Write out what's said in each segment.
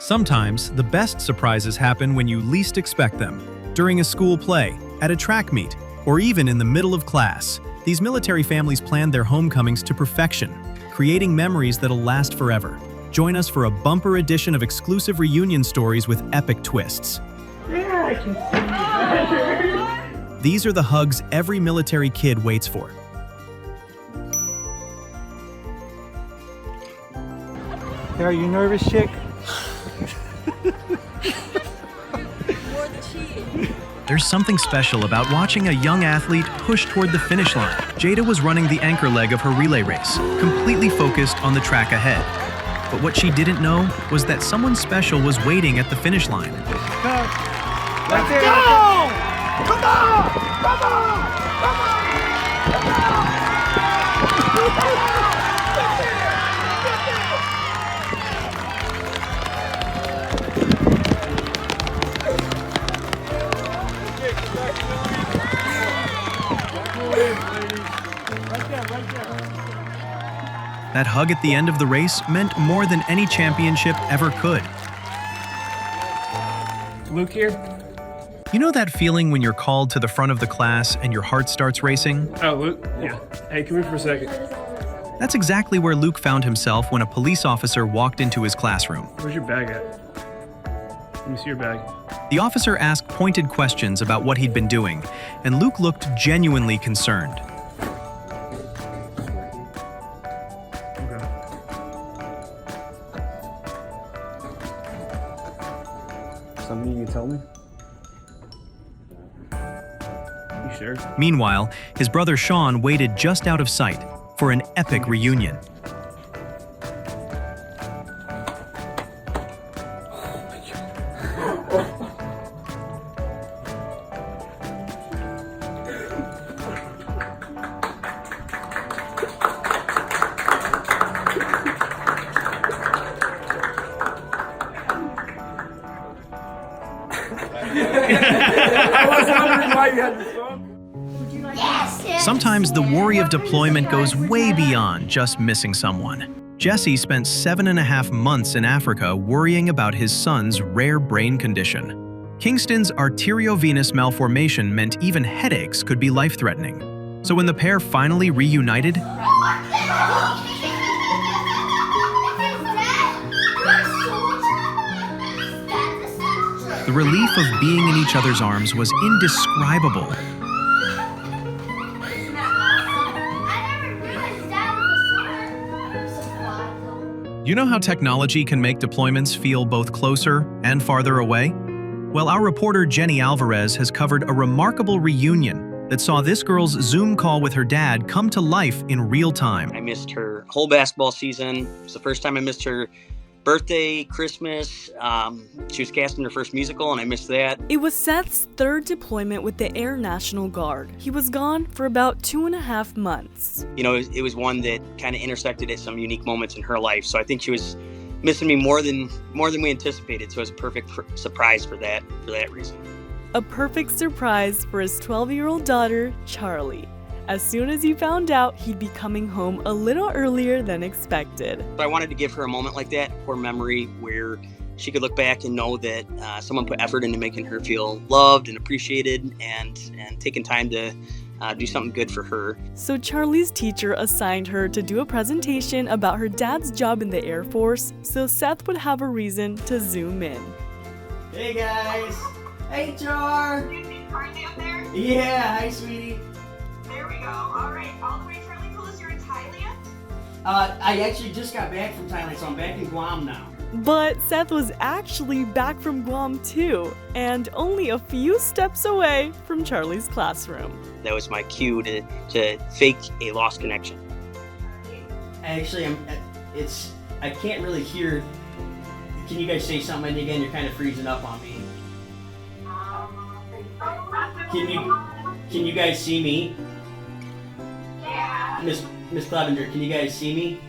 Sometimes, the best surprises happen when you least expect them. During a school play, at a track meet, or even in the middle of class. These military families planned their homecomings to perfection, creating memories that'll last forever. Join us for a bumper edition of exclusive reunion stories with epic twists. Yeah, I can see you better. These are the hugs every military kid waits for. Hey, are you nervous, chick? There's something special about watching a young athlete push toward the finish line. Jada was running the anchor leg of her relay race, completely focused on the track ahead. But what she didn't know was that someone special was waiting at the finish line. Let's go! Come on! Come on! Come on! Come on! That hug at the end of the race meant more than any championship ever could. Luke here? You know that feeling when you're called to the front of the class and your heart starts racing? Oh, Luke? Yeah. Hey, come here for a second. That's exactly where Luke found himself when a police officer walked into his classroom. Where's your bag at? Let me see your bag. The officer asked pointed questions about what he'd been doing, and Luke looked genuinely concerned. Something you can tell me? You sure? Meanwhile, his brother Sean waited just out of sight for an epic reunion. I was wondering why you had this song. Sometimes the worry of deployment goes way beyond just missing someone. Jesse spent 7.5 months in Africa worrying about his son's rare brain condition. Kingston's arteriovenous malformation meant even headaches could be life-threatening. So when the pair finally reunited, the relief of being in each other's arms was indescribable. You know how technology can make deployments feel both closer and farther away? Well, our reporter Jenny Alvarez has covered a remarkable reunion that saw this girl's Zoom call with her dad come to life in real time. I missed her whole basketball season. It was the first time I missed her birthday, Christmas. She was casting her first musical, and I missed that. It was Seth's third deployment with the Air National Guard. He was gone for about 2.5 months. You know, it was one that kind of intersected at some unique moments in her life. So I think she was missing me more than we anticipated. So it was a perfect surprise for that reason. A perfect surprise for his 12-year-old daughter, Charlie. As soon as he found out he'd be coming home a little earlier than expected. I wanted to give her a moment like that, a core memory where she could look back and know that someone put effort into making her feel loved and appreciated and taking time to do something good for her. So Charlie's teacher assigned her to do a presentation about her dad's job in the Air Force, so Seth would have a reason to zoom in. Hey guys! Hey Char! Are you up there? Yeah, hi sweetie. There we go. All right. All the way, Charlie, told us you're in Thailand? I actually just got back from Thailand, so I'm back in Guam now. But Seth was actually back from Guam too, and only a few steps away from Charlie's classroom. That was my cue to fake a lost connection. Actually, I can't really hear. Can you guys say something again? You're kind of freezing up on me. Can you guys see me? Yeah. Miss Clevenger, can you guys see me?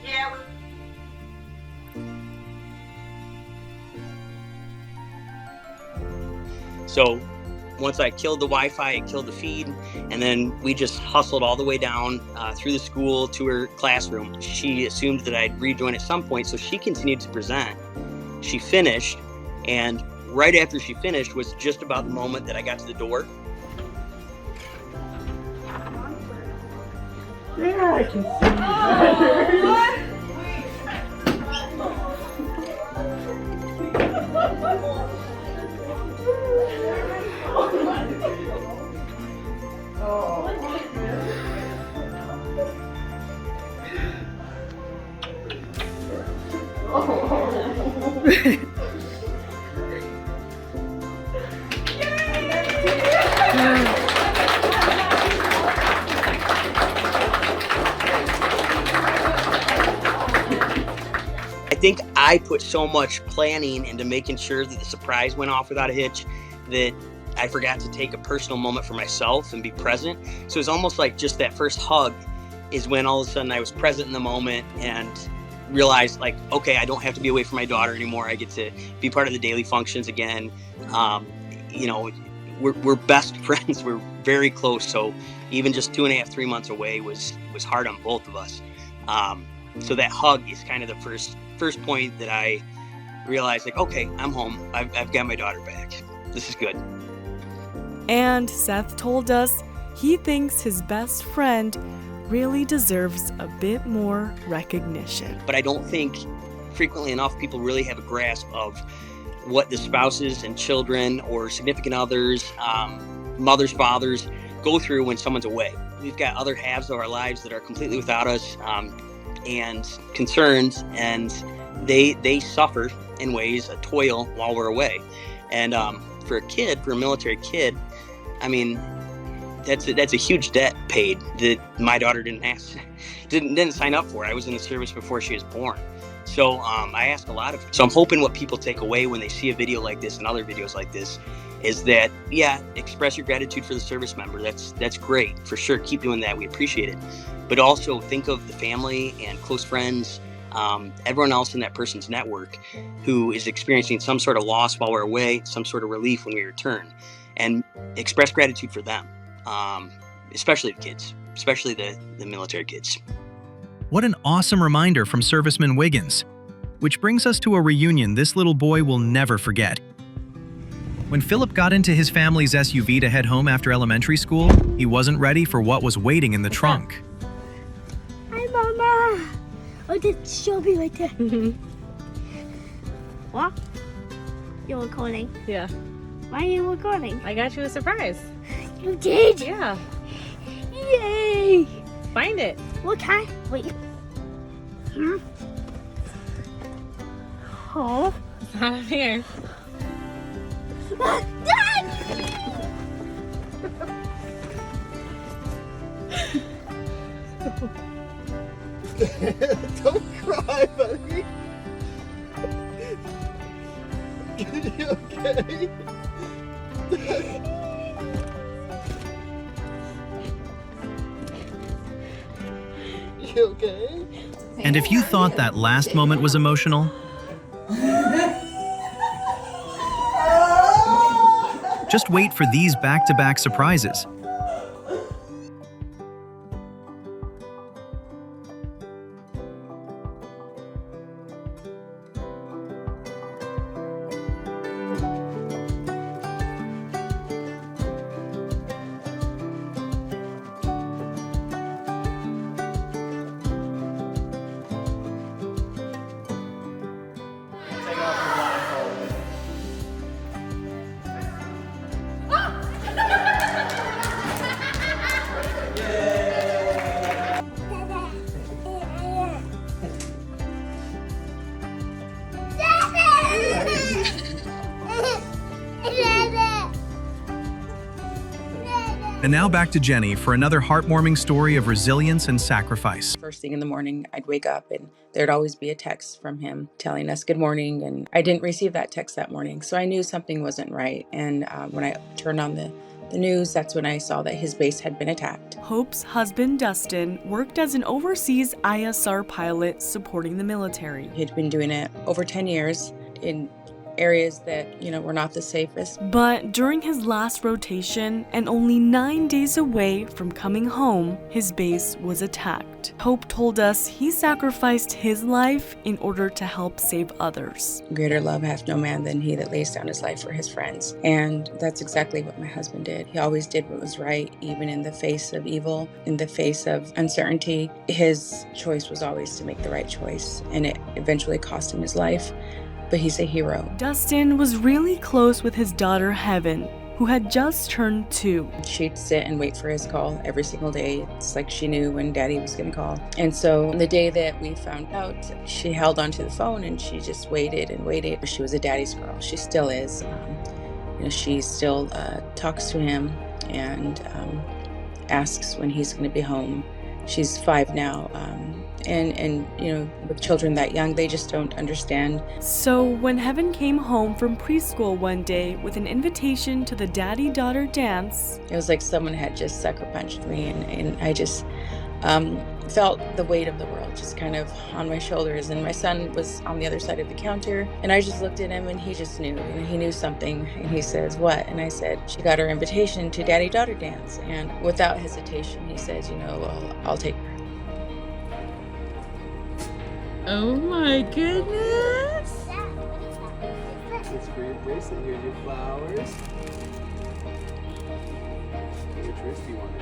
Yeah. So once I killed the Wi-Fi, I killed the feed, and then we just hustled all the way down through the school to her classroom. She assumed that I'd rejoin at some point, so she continued to present. she finished, and right after she finished was just about the moment that I got to the door. Yeah, I can see that. I think I put so much planning into making sure that the surprise went off without a hitch that I forgot to take a personal moment for myself and be present. So it's almost like just that first hug is when all of a sudden I was present in the moment and realized, like, okay, I don't have to be away from my daughter anymore. I get to be part of the daily functions again. You know, we're best friends. We're very close. So even just 2.5, 3 months away was hard on both of us. So that hug is kind of the first point that I realized, like, okay, I'm home. I've got my daughter back. This is good. And Seth told us he thinks his best friend really deserves a bit more recognition. But I don't think frequently enough people really have a grasp of what the spouses and children or significant others, mothers, fathers go through when someone's away. We've got other halves of our lives that are completely without us and concerns, and they suffer in ways, a toil while we're away. And for a military kid, I mean, that's a huge debt paid that my daughter didn't sign up for. I was in the service before she was born. So I ask a lot of, so I'm hoping what people take away when they see a video like this and other videos like this is that, yeah, express your gratitude for the service member. That's great, for sure. Keep doing that. We appreciate it. But also think of the family and close friends, everyone else in that person's network who is experiencing some sort of loss while we're away, some sort of relief when we return, and express gratitude for them, especially the kids, especially the military kids. What an awesome reminder from Serviceman Wiggins. Which brings us to a reunion this little boy will never forget. When Philip got into his family's SUV to head home after elementary school, he wasn't ready for what was waiting in the trunk. Hi, Mama. Oh, that's Shelby right there. What? You're recording? Yeah, Why are you recording? I got you a surprise. You did? Yeah, Yay! find it. What kind? Wait. Oh. It's not here. Don't cry, buddy. You okay? You okay? And if you thought that last moment was emotional, just wait for these back-to-back surprises. And now back to Jenny for another heartwarming story of resilience and sacrifice. First thing in the morning, I'd wake up and there'd always be a text from him telling us good morning. And I didn't receive that text that morning, so I knew something wasn't right. And when I turned on the news, that's when I saw that his base had been attacked. Hope's husband, Dustin, worked as an overseas ISR pilot supporting the military. He'd been doing it over 10 years in areas that, were not the safest. But during his last rotation, and only 9 days away from coming home, his base was attacked. Hope told us he sacrificed his life in order to help save others. Greater love hath no man than he that lays down his life for his friends. And that's exactly what my husband did. He always did what was right, even in the face of evil, in the face of uncertainty. His choice was always to make the right choice, and it eventually cost him his life. But he's a hero. Dustin was really close with his daughter Heaven, who had just turned 2. She'd sit and wait for his call every single day. It's like she knew when Daddy was going to call. And so the day that we found out, she held onto the phone and she just waited and waited. She was a daddy's girl. She still is. She still talks to him and asks when he's going to be home. She's 5 now. And with children that young, they just don't understand. So when Heaven came home from preschool one day with an invitation to the daddy-daughter dance, it was like someone had just sucker punched me, and I just felt the weight of the world just kind of on my shoulders. And my son was on the other side of the counter, and I just looked at him and he just knew. He knew something, and he says, "What?" And I said, "She got her invitation to daddy-daughter dance." And without hesitation, he says, "Well, I'll take her." Oh my goodness! It's for your bracelet. Here's your flowers. Which wrist do you want it?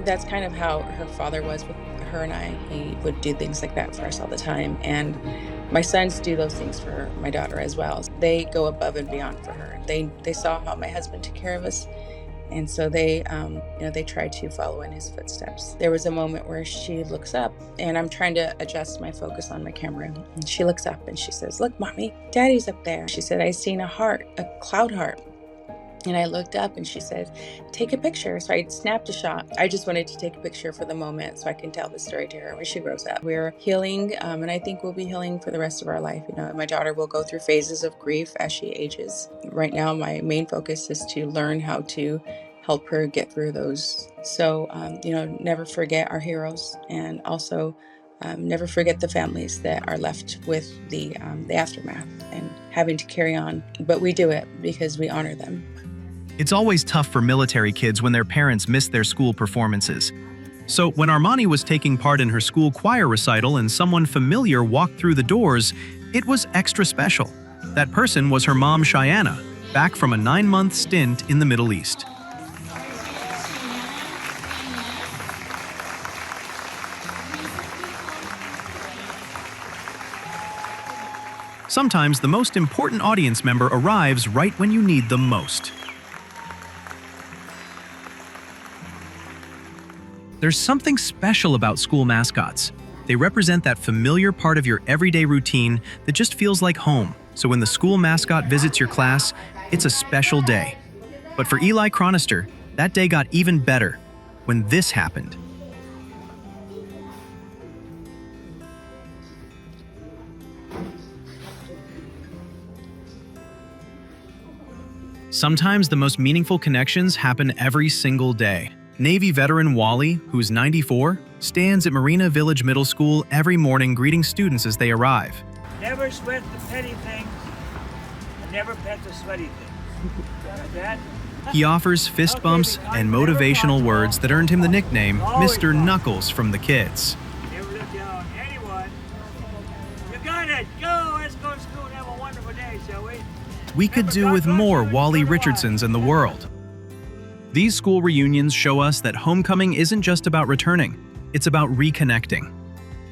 That's kind of how her father was with her and I. He would do things like that for us all the time. And my sons do those things for my daughter as well. They go above and beyond for her. They saw how my husband took care of us. And so they try to follow in his footsteps. There was a moment where she looks up, and I'm trying to adjust my focus on my camera. And she looks up and she says, "Look, Mommy, Daddy's up there." She said, "I seen a heart, a cloud heart." And I looked up and she said, "Take a picture." So I snapped a shot. I just wanted to take a picture for the moment so I can tell the story to her when she grows up. We're healing, and I think we'll be healing for the rest of our life. My daughter will go through phases of grief as she ages. Right now, my main focus is to learn how to help her get through those. So, never forget our heroes, and also never forget the families that are left with the aftermath and having to carry on. But we do it because we honor them. It's always tough for military kids when their parents miss their school performances. So when Armani was taking part in her school choir recital and someone familiar walked through the doors, it was extra special. That person was her mom, Cheyenne, back from a 9-month stint in the Middle East. Sometimes the most important audience member arrives right when you need them most. There's something special about school mascots. They represent that familiar part of your everyday routine that just feels like home. So when the school mascot visits your class, it's a special day. But for Eli Chronister, that day got even better when this happened. Sometimes the most meaningful connections happen every single day. Navy veteran Wally, who's 94, stands at Marina Village Middle School every morning greeting students as they arrive. Never sweat the petty things, and never pet the sweaty things. Got that? He offers fist bumps and motivational words that earned him the nickname Mr. Knuckles from the kids. Never look down on anyone. You got it! Go! Let's go to school and have a wonderful day, shall we? We could do with more Wally Richardsons in the world. These school reunions show us that homecoming isn't just about returning, it's about reconnecting.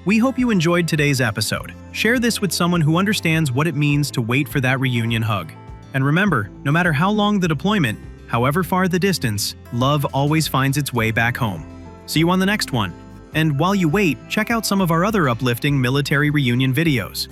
We hope you enjoyed today's episode. Share this with someone who understands what it means to wait for that reunion hug. And remember, no matter how long the deployment, however far the distance, love always finds its way back home. See you on the next one. And while you wait, check out some of our other uplifting military reunion videos.